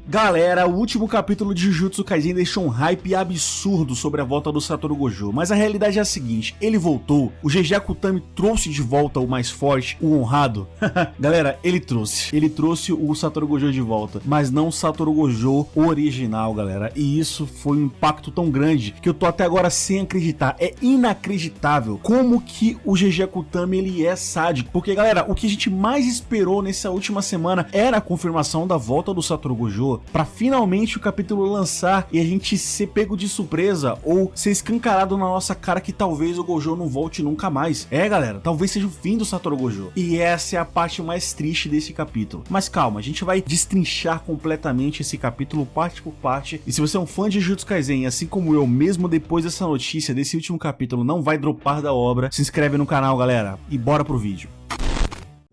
Galera, o último capítulo de Jujutsu Kaisen deixou um hype absurdo sobre a volta do Satoru Gojo, mas a realidade é a seguinte, ele voltou, o GG Akutami trouxe de volta o mais forte, o honrado. Galera, ele trouxe o Satoru Gojo de volta, mas não o Satoru Gojo original, galera, e isso foi um impacto tão grande que eu tô até agora sem acreditar. É inacreditável como que o GG Akutami ele é sádico, porque galera, o que a gente mais esperou nessa última semana era a confirmação da volta do Satoru Gojo, pra finalmente o capítulo lançar e a gente ser pego de surpresa ou ser escancarado na nossa cara que talvez o Gojo não volte nunca mais. É galera, talvez seja o fim do Satoru Gojo, e essa é a parte mais triste desse capítulo. Mas calma, a gente vai destrinchar completamente esse capítulo parte por parte, e se você é um fã de Jujutsu Kaisen, assim como eu, mesmo depois dessa notícia, desse último capítulo, não vai dropar da obra, se inscreve no canal galera, e bora pro vídeo.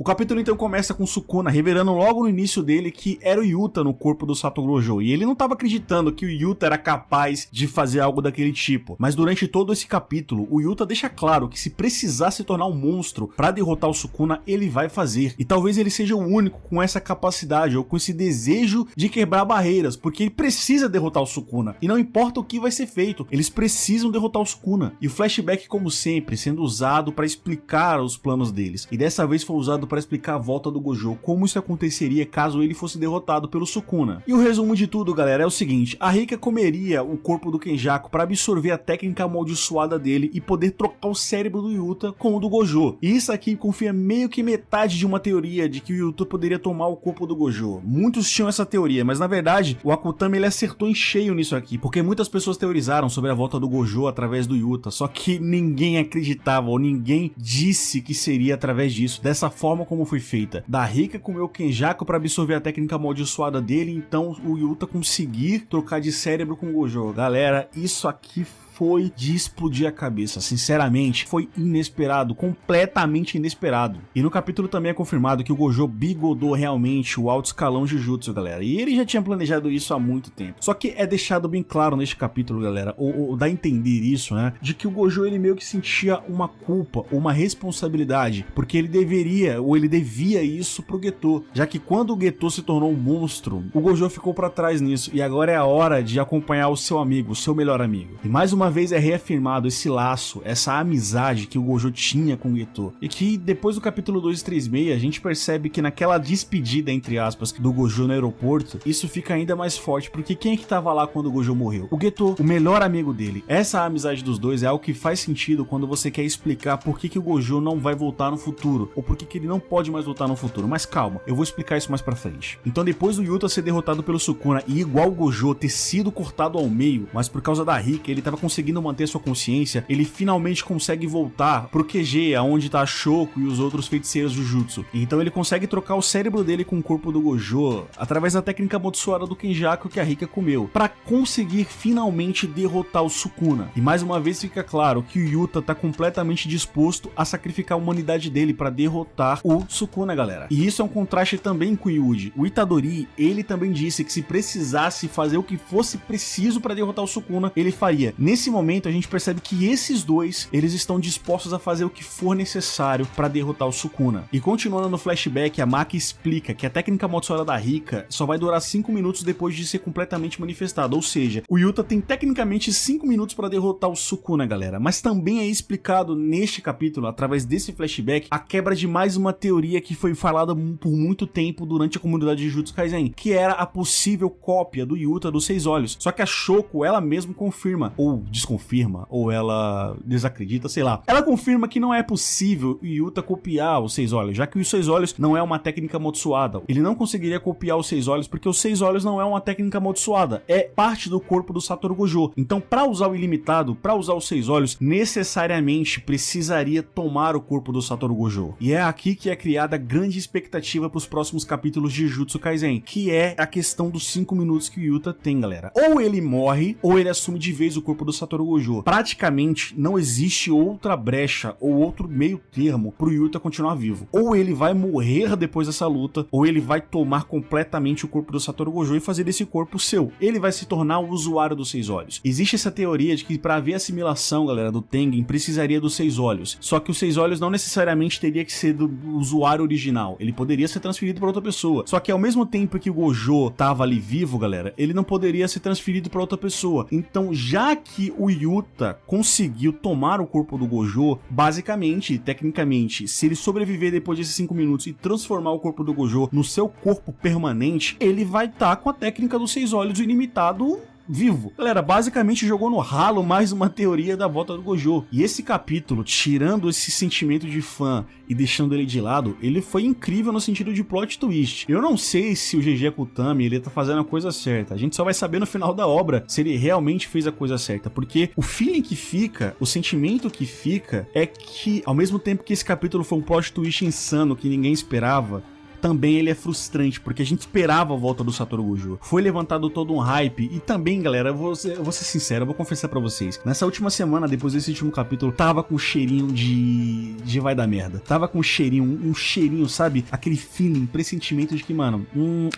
O capítulo então começa com Sukuna revelando logo no início dele que era o Yuta no corpo do Satoru Gojo, e ele não estava acreditando que o Yuta era capaz de fazer algo daquele tipo, mas durante todo esse capítulo o Yuta deixa claro que se precisar se tornar um monstro para derrotar o Sukuna, ele vai fazer, e talvez ele seja o único com essa capacidade ou com esse desejo de quebrar barreiras, porque ele precisa derrotar o Sukuna, e não importa o que vai ser feito, eles precisam derrotar o Sukuna, e o flashback como sempre sendo usado para explicar os planos deles, e dessa vez foi usado para explicar a volta do Gojo, como isso aconteceria caso ele fosse derrotado pelo Sukuna. E o resumo de tudo, galera, é o seguinte: a Rika comeria o corpo do Kenjaku para absorver a técnica amaldiçoada dele e poder trocar o cérebro do Yuta com o do Gojo. E isso aqui confia meio que metade de uma teoria de que o Yuta poderia tomar o corpo do Gojo. Muitos tinham essa teoria, mas na verdade o Akutami ele acertou em cheio nisso aqui, porque muitas pessoas teorizaram sobre a volta do Gojo através do Yuta, só que ninguém acreditava ou ninguém disse que seria através disso, dessa forma como foi feita, da Rika comer o Kenjaku para absorver a técnica amaldiçoada dele, então o Yuta conseguir trocar de cérebro com o Gojo. Galera, isso aqui foi de explodir a cabeça, sinceramente, foi inesperado, completamente inesperado. E no capítulo também é confirmado que o Gojo bigodou realmente o alto escalão Jujutsu, galera, e ele já tinha planejado isso há muito tempo. Só que é deixado bem claro neste capítulo, galera, ou dá a entender isso, né, de que o Gojo ele meio que sentia uma culpa, uma responsabilidade, porque ele deveria, ou ele devia isso pro Geto, já que quando o Geto se tornou um monstro, o Gojo ficou pra trás nisso, e agora é a hora de acompanhar o seu amigo, o seu melhor amigo. E mais uma vez é reafirmado esse laço, essa amizade que o Gojo tinha com o Geto, e que depois do capítulo 236 a gente percebe que naquela despedida, entre aspas, do Gojo no aeroporto, isso fica ainda mais forte, porque quem é que tava lá quando o Gojo morreu? O Geto, o melhor amigo dele. Essa amizade dos dois é algo que faz sentido quando você quer explicar por que o Gojo não vai voltar no futuro, ou por que ele não pode mais voltar no futuro, mas calma, eu vou explicar isso mais pra frente. Então depois do Yuta ser derrotado pelo Sukuna e igual o Gojo ter sido cortado ao meio, mas por causa da Rika ele tava conseguindo manter sua consciência, ele finalmente consegue voltar pro QG, aonde tá a Shoko e os outros feiticeiros Jujutsu. Então ele consegue trocar o cérebro dele com o corpo do Gojo, através da técnica amaldiçoada do Kenjaku que a Rika comeu, pra conseguir finalmente derrotar o Sukuna. E mais uma vez fica claro que o Yuta tá completamente disposto a sacrificar a humanidade dele pra derrotar o Sukuna, galera. E isso é um contraste também com o Yuji. O Itadori, ele também disse que se precisasse fazer o que fosse preciso pra derrotar o Sukuna, ele faria. Nesse momento a gente percebe que esses dois, eles estão dispostos a fazer o que for necessário para derrotar o Sukuna. E continuando no flashback, a Maki explica que a técnica amaldiçoada da Rika só vai durar 5 minutos depois de ser completamente manifestada, ou seja, o Yuta tem tecnicamente 5 minutos para derrotar o Sukuna, galera. Mas também é explicado neste capítulo, através desse flashback, a quebra de mais uma teoria que foi falada por muito tempo durante a comunidade de Jujutsu Kaisen, que era a possível cópia do Yuta dos Seis Olhos. Só que a Shoko, ela mesma confirma, ou desconfirma, ou ela desacredita, sei lá. Ela confirma que não é possível o Yuta copiar os Seis Olhos, já que os Seis Olhos não é uma técnica amaldiçoada. Ele não conseguiria copiar os Seis Olhos porque os Seis Olhos não é uma técnica amaldiçoada, é parte do corpo do Satoru Gojo. Então, para usar o ilimitado, para usar os Seis Olhos, necessariamente precisaria tomar o corpo do Satoru Gojo. E é aqui que é criada a grande expectativa para os próximos capítulos de Jujutsu Kaisen, que é a questão dos 5 minutos que o Yuta tem, galera. Ou ele morre, ou ele assume de vez o corpo do Satoru Gojo. Praticamente não existe outra brecha ou outro meio termo pro Yuta continuar vivo. Ou ele vai morrer depois dessa luta, ou ele vai tomar completamente o corpo do Satoru Gojo e fazer desse corpo seu. Ele vai se tornar o usuário dos 6 olhos. Existe essa teoria de que para haver assimilação, galera, do Tengen, precisaria dos 6 olhos. Só que os 6 olhos não necessariamente teria que ser do usuário original. Ele poderia ser transferido para outra pessoa. Só que ao mesmo tempo que o Gojo tava ali vivo, galera, ele não poderia ser transferido para outra pessoa. Então, já que o Yuta conseguiu tomar o corpo do Gojo, basicamente, tecnicamente, se ele sobreviver depois desses 5 minutos e transformar o corpo do Gojo no seu corpo permanente, ele vai estar com a técnica dos 6 olhos ilimitado vivo. Galera, basicamente jogou no ralo mais uma teoria da volta do Gojo. E esse capítulo, tirando esse sentimento de fã e deixando ele de lado, ele foi incrível no sentido de plot twist. Eu não sei se o GG Akutami, ele tá fazendo a coisa certa. A gente só vai saber no final da obra se ele realmente fez a coisa certa, porque o feeling que fica, o sentimento que fica é que, ao mesmo tempo que esse capítulo foi um plot twist insano que ninguém esperava, também ele é frustrante, porque a gente esperava a volta do Satoru Gojo. Foi levantado todo um hype, e também, galera, eu vou ser sincero, eu vou confessar pra vocês. Nessa última semana, depois desse último capítulo, tava com cheirinho de vai dar merda. Tava com cheirinho, um cheirinho, sabe? Aquele feeling, pressentimento de que, mano,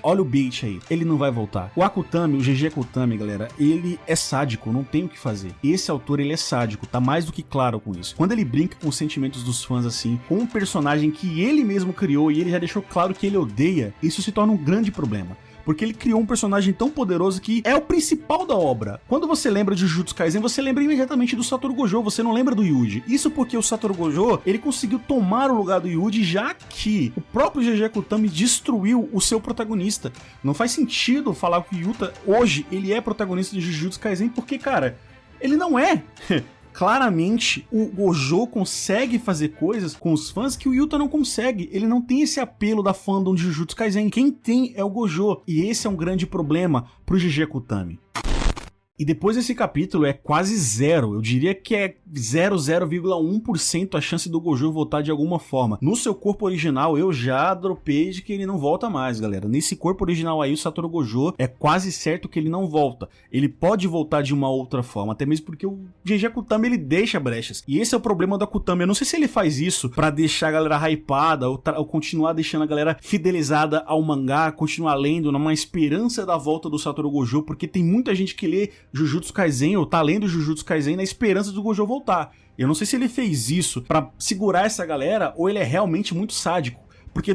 olha o bait aí, ele não vai voltar. O Akutami, o GG Akutami, galera, ele é sádico, não tem o que fazer. Esse autor, ele é sádico, tá mais do que claro com isso. Quando ele brinca com os sentimentos dos fãs assim, com um personagem que ele mesmo criou e ele já deixou claro que ele odeia, isso se torna um grande problema. Porque ele criou um personagem tão poderoso que é o principal da obra. Quando você lembra de Jujutsu Kaisen, você lembra imediatamente do Satoru Gojo, você não lembra do Yuji. Isso porque o Satoru Gojo, ele conseguiu tomar o lugar do Yuji, já que o próprio GG Akutami destruiu o seu protagonista. Não faz sentido falar que o Yuta, hoje, ele é protagonista de Jujutsu Kaisen, porque, cara, ele não é. Claramente, o Gojo consegue fazer coisas com os fãs que o Yuta não consegue. Ele não tem esse apelo da fandom de Jujutsu Kaisen. Quem tem é o Gojo. E esse é um grande problema pro GG Akutami. E depois desse capítulo é quase zero, eu diria que é 0,1% a chance do Gojo voltar de alguma forma. No seu corpo original eu já dropei de que ele não volta mais, galera. Nesse corpo original aí o Satoru Gojo é quase certo que ele não volta. Ele pode voltar de uma outra forma, até mesmo porque o GG Akutami ele deixa brechas. E esse é o problema do Akutami, eu não sei se ele faz isso pra deixar a galera hypada ou continuar deixando a galera fidelizada ao mangá, continuar lendo numa esperança da volta do Satoru Gojo, porque tem muita gente que lê Jujutsu Kaisen ou tá lendo Jujutsu Kaisen na esperança do Gojo voltar. Eu não sei se ele fez isso pra segurar essa galera ou ele é realmente muito sádico, porque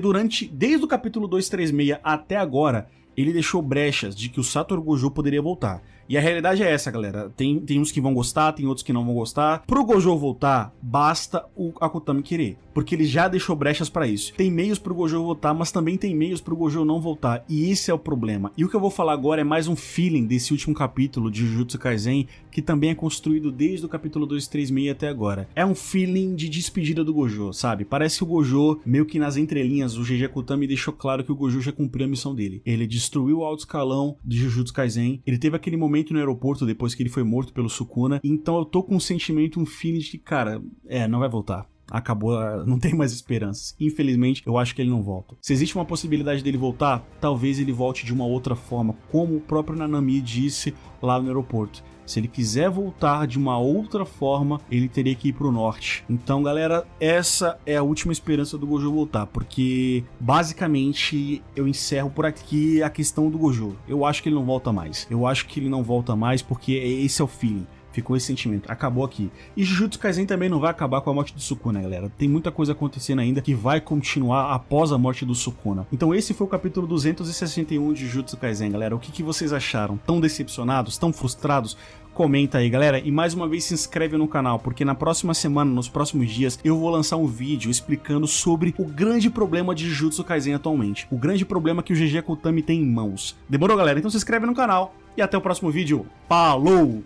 desde o capítulo 236 até agora, ele deixou brechas de que o Satoru Gojo poderia voltar. E a realidade é essa, galera. Tem uns que vão gostar, tem outros que não vão gostar. Pro Gojo voltar, basta o Akutami querer, porque ele já deixou brechas pra isso. Tem meios pro Gojo voltar, mas também tem meios pro Gojo não voltar. E esse é o problema. E o que eu vou falar agora é mais um feeling desse último capítulo de Jujutsu Kaisen, que também é construído desde o capítulo 236 até agora. É um feeling de despedida do Gojo, sabe? Parece que o Gojo, meio que nas entrelinhas, o GG Akutami deixou claro que o Gojo já cumpriu a missão dele. Ele destruiu o alto escalão de Jujutsu Kaisen. Ele teve aquele momento no aeroporto depois que ele foi morto pelo Sukuna. Então eu tô com um sentimento, um feeling de que, cara, não vai voltar. Acabou, não tem mais esperanças. Infelizmente, eu acho que ele não volta. Se existe uma possibilidade dele voltar, talvez ele volte de uma outra forma, como o próprio Nanami disse lá no aeroporto. Se ele quiser voltar de uma outra forma, ele teria que ir pro norte. Então, galera, essa é a última esperança do Gojo voltar, porque basicamente eu encerro por aqui a questão do Gojo. Eu acho que ele não volta mais. Eu acho que ele não volta mais porque esse é o feeling. Ficou esse sentimento, acabou aqui. E Jujutsu Kaisen também não vai acabar com a morte do Sukuna, galera. Tem muita coisa acontecendo ainda que vai continuar após a morte do Sukuna. Então esse foi o capítulo 261 de Jujutsu Kaisen, galera. O que vocês acharam? Tão decepcionados? Tão frustrados? Comenta aí, galera, e mais uma vez se inscreve no canal, porque na próxima semana, nos próximos dias, eu vou lançar um vídeo explicando sobre o grande problema de Jujutsu Kaisen atualmente. O grande problema que o GG Akutami tem em mãos. Demorou, galera? Então se inscreve no canal e até o próximo vídeo. Falou!